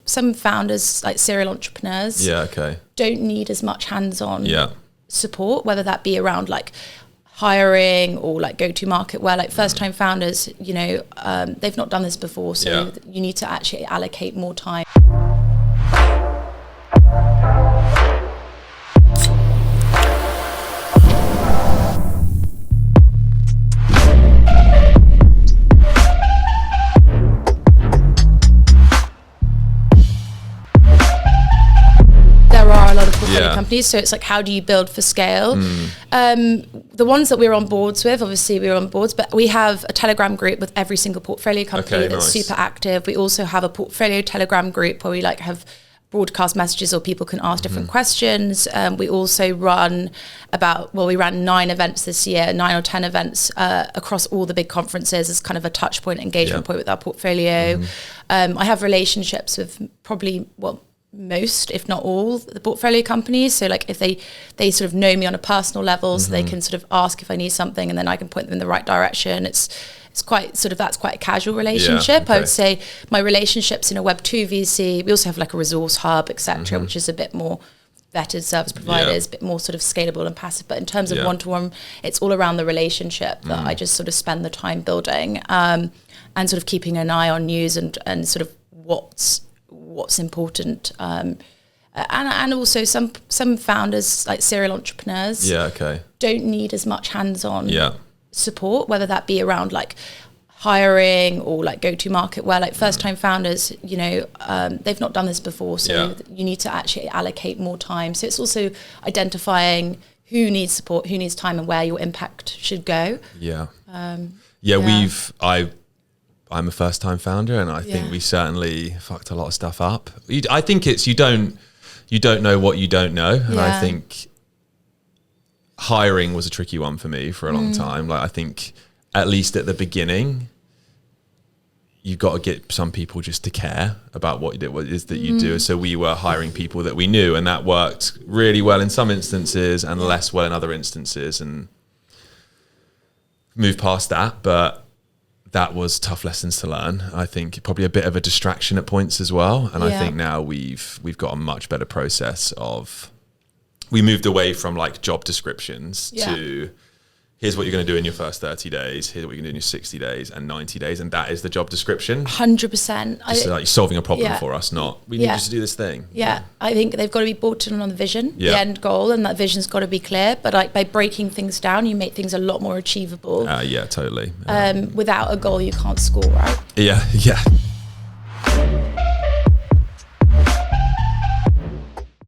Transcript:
some founders, like serial entrepreneurs, don't need as much hands-on support, whether that be around like hiring or like go-to-market, where like first-time founders, you know, they've not done this before, so you need to actually allocate more time. Companies, so it's like, how do you build for scale? The ones that we're on boards with, obviously we're on boards, but we have a Telegram group with every single portfolio company that's super active. We also have a portfolio Telegram group where we like have broadcast messages or people can ask different questions. We also run we ran 9 events this year, 9 or 10 events across all the big conferences as kind of a touch point, engagement point with our portfolio. I have relationships with probably, most, if not all, the portfolio companies. So like if they sort of know me on a personal level, so they can sort of ask if I need something and then I can point them in the right direction. It's quite sort of, that's quite a casual relationship. I would say my relationships in a Web2 VC, we also have like a resource hub, etc., which is a bit more vetted service providers, a bit more sort of scalable and passive. But in terms of one-to-one, it's all around the relationship that I just sort of spend the time building, and sort of keeping an eye on news and sort of what's important, and also some founders, like serial entrepreneurs, don't need as much hands-on support, whether that be around like hiring or like go-to-market, where like first-time founders, you know, they've not done this before, so you need to actually allocate more time. So it's also identifying who needs support, who needs time, and where your impact should go. I'm a first-time founder, and I think we certainly fucked a lot of stuff up. I think it's you don't know what you don't know, and I think hiring was a tricky one for me for a long time. Like I think at least at the beginning, you've got to get some people just to care about what it is that you do. So we were hiring people that we knew, and that worked really well in some instances and less well in other instances, and moved past that, but that was tough lessons to learn. I think probably a bit of a distraction at points as well. And I think now we've got a much better process of, we moved away from like job descriptions to here's what you're going to do in your first 30 days, here's what you're going to do in your 60 days and 90 days. And that is the job description. 100%. Just like solving a problem for us, not we need you to do this thing. I think they've got to be bought in on the vision, the end goal, and that vision's got to be clear. But like by breaking things down, you make things a lot more achievable. Totally. Without a goal, you can't score, right? Yeah.